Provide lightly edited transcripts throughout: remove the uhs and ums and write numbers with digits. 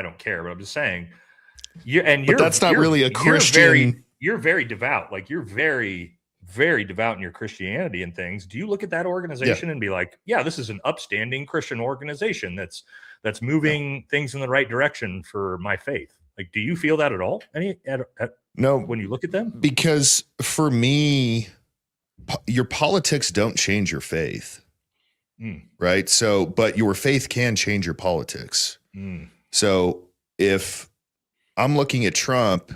I don't care, but I'm just saying. But that's not really a Christian. You're very devout. Like you're very, very devout in your Christianity and things. Do you look at that organization and be like, yeah, this is an upstanding Christian organization that's moving things in the right direction for my faith? Like, do you feel that at all? No, when you look at them? Because for me, your politics don't change your faith, right? So, but your faith can change your politics. So if I'm looking at Trump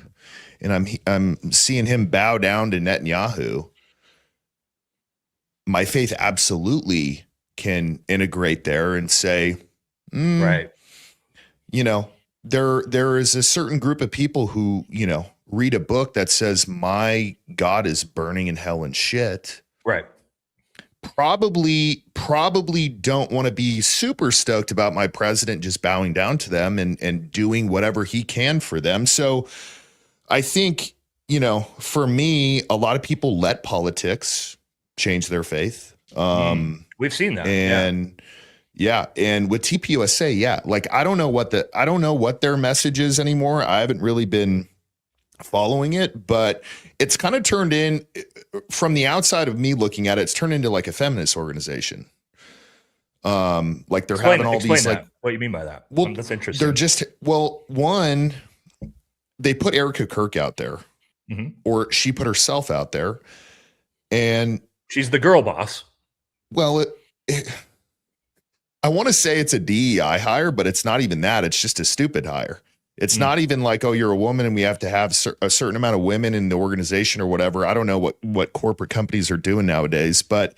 and I'm seeing him bow down to Netanyahu, my faith absolutely can integrate there and say, right. You know, there is a certain group of people who, you know, read a book that says my God is burning in hell and shit. Right. Probably don't want to be super stoked about my president just bowing down to them and doing whatever he can for them. So I think, you know, for me, a lot of people let politics change their faith. We've seen that. And and with TPUSA, like I don't know what their message is anymore. I haven't really been following it, but it's kind of turned in, from the outside of me looking at it, it's turned into like a feminist organization. Like they're having all these like, what you mean by that? Well, that's interesting. They're just, one, they put Erika Kirk out there, or she put herself out there, and she's the girl boss. Well, I want to say it's a DEI hire, but it's not even that. It's just a stupid hire. It's not even like, oh, you're a woman and we have to have a certain amount of women in the organization or whatever. I don't know what corporate companies are doing nowadays, but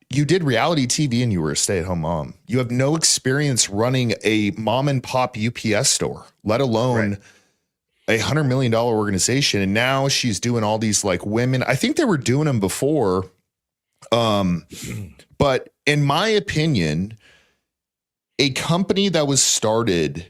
you did reality TV and you were a stay-at-home mom. You have no experience running a mom and pop UPS store, let alone $100 million organization. And now she's doing all these like women. I think they were doing them before. But in my opinion, a company that was started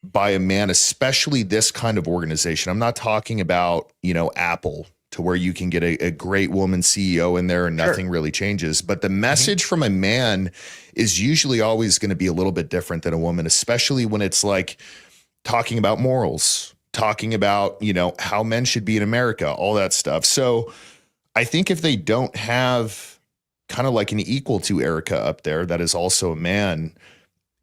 by a man, especially this kind of organization. I'm not talking about, you know, Apple, to where you can get a great woman CEO in there and nothing really changes. But the message from a man is usually always going to be a little bit different than a woman, especially when it's like talking about morals, talking about, you know, how men should be in America, all that stuff. So I think if they don't have kind of like an equal to Erika up there that is also a man,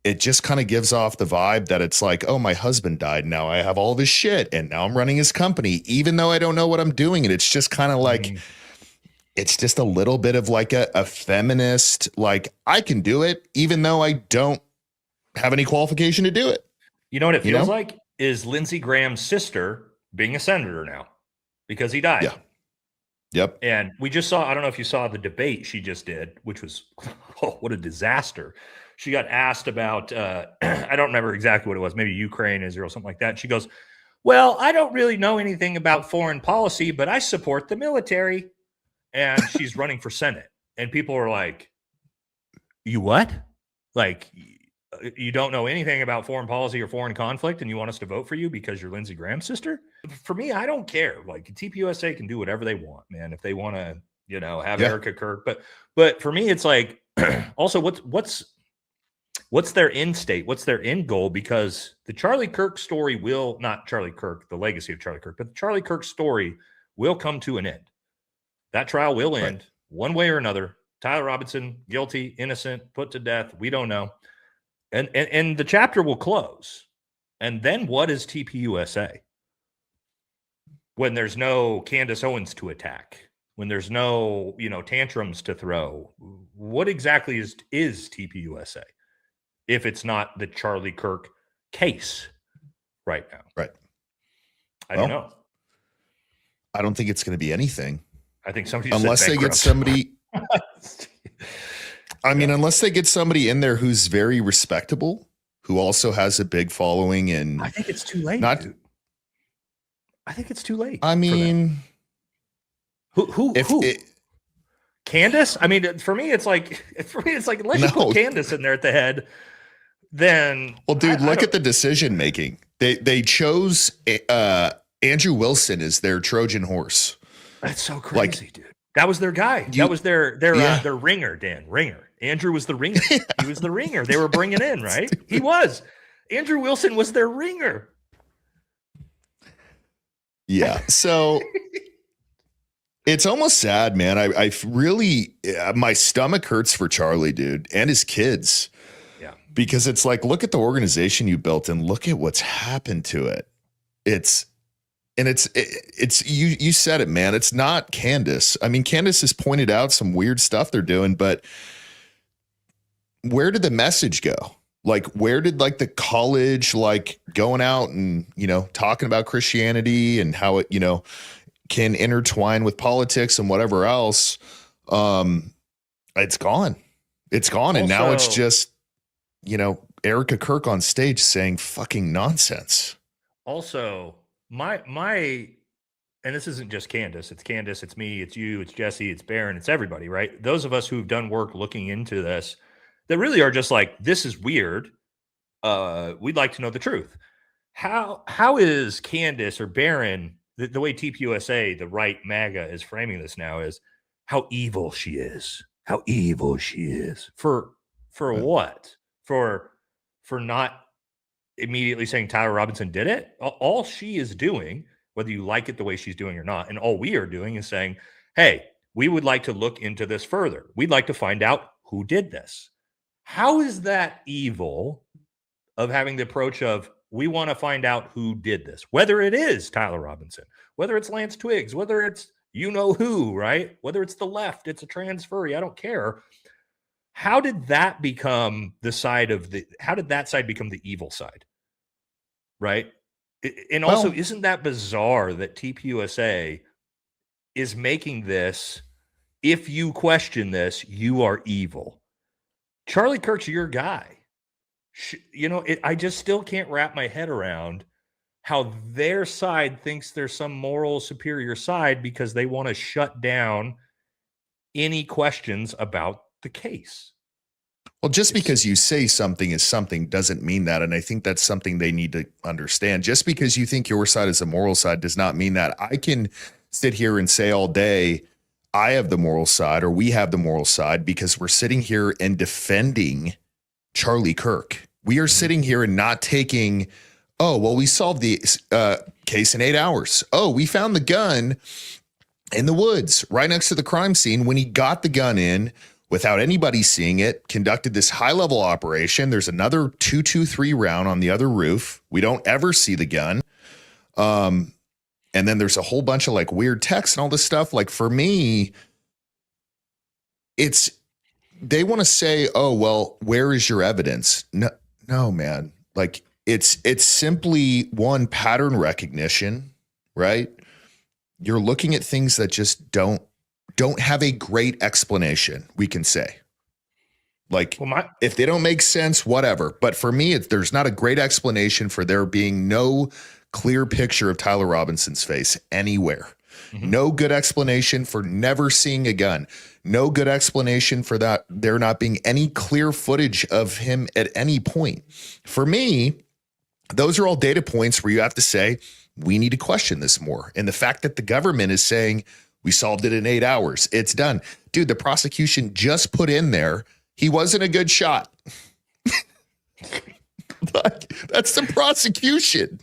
it just kind of gives off the vibe that it's like, oh, my husband died. Now I have all this shit and now I'm running his company, even though I don't know what I'm doing. And it's just kind of like, it's just a little bit of like a feminist, like I can do it, even though I don't have any qualification to do it. You know what it feels like is Lindsey Graham's sister being a senator now because he died. Yeah. Yep. And we just saw, I don't know if you saw the debate she just did, which was, what a disaster. She got asked about, I don't remember exactly what it was, maybe Ukraine, Israel, something like that. And she goes, well, I don't really know anything about foreign policy, but I support the military. And she's running for Senate. And people are like, you what? Like, you don't know anything about foreign policy or foreign conflict and you want us to vote for you because you're Lindsey Graham's sister? For me, I don't care. Like, TPUSA can do whatever they want, man. If they want to, you know, have Erika Kirk. But for me, it's like, also, what's their end state? What's their end goal? Because the Charlie Kirk story will, not Charlie Kirk, the legacy of Charlie Kirk, but the Charlie Kirk story will come to an end. That trial will end one way or another. Tyler Robinson, guilty, innocent, put to death. We don't know. And the chapter will close. And then what is TPUSA? When there's no Candace Owens to attack, when there's no, you know, tantrums to throw, what exactly is TPUSA? If it's not the Charlie Kirk case right now. Right. I don't know. I don't think it's going to be anything. I think somebody unless they get somebody. I mean, unless they get somebody in there who's very respectable, who also has a big following, and I think it's too late. Dude. I think it's too late. I mean, who? Candace? I mean, for me, it's like unless you put Candace in there at the head, then dude, look at the decision making. They chose Andrew Wilson as their Trojan horse. That's so crazy, dude. That was their guy. That was their ringer, Dan. Ringer. Andrew was the ringer. He was the ringer. They were bringing in, right? He was. Andrew Wilson was their ringer. Yeah. So it's almost sad, man. I really, my stomach hurts for Charlie, dude, and his kids. Yeah. Because it's like, look at the organization you built and look at what's happened to it. It's you said it, man. It's not Candace. I mean, Candace has pointed out some weird stuff they're doing, but where did the message go? Like, where did like the college, like going out and, talking about Christianity and how it, can intertwine with politics and whatever else? It's gone. It's gone. And now it's just, Erika Kirk on stage saying fucking nonsense. Also, my and this isn't just Candace, it's me, it's you, it's Jesse, it's Barron, it's everybody, right? Those of us who've done work looking into this that really are just like, this is weird. We'd like to know the truth. How is Candace or Barron, the way TPUSA, the right MAGA, is framing this now is how evil she is. How evil she is. For what? For not immediately saying Tyler Robinson did it. All she is doing, whether you like it the way she's doing or not, and all we are doing is saying, hey, we would like to look into this further. We'd like to find out who did this. How is that evil of having the approach of, we want to find out who did this, whether it is Tyler Robinson, whether it's Lance Twiggs, whether it's who, right? Whether it's the left, it's a transferee, I don't care. How did that become how did that side become the evil side? Right. And also, isn't that bizarre that TPUSA is making this, if you question this, you are evil. Charlie Kirk's your guy. I just still can't wrap my head around how their side thinks there's some moral superior side because they want to shut down any questions about the case. Well, just because you say something is something doesn't mean that. And I think that's something they need to understand. Just because you think your side is a moral side does not mean that. I can sit here and say all day, I have the moral side or we have the moral side because we're sitting here and defending Charlie Kirk. We are sitting here and not taking, oh, well, we solved the case in 8 hours. Oh, we found the gun in the woods right next to the crime scene when he got the gun in without anybody seeing it, conducted this high-level operation. There's another .223 round on the other roof. We don't ever see the gun. And then there's a whole bunch of like weird text and all this stuff. Like for me, they want to say, oh, well, where is your evidence? No, man. Like it's simply one, pattern recognition, right? You're looking at things that just don't have a great explanation, we can say. Like, if they don't make sense, whatever. But for me, there's not a great explanation for there being no clear picture of Tyler Robinson's face anywhere. Mm-hmm. No good explanation for never seeing a gun. No good explanation for that there not being any clear footage of him at any point. For me, those are all data points where you have to say, we need to question this more. And the fact that the government is saying, we solved it in 8 hours, it's done. Dude, the prosecution just put in there, he wasn't a good shot. Like, that's the prosecution.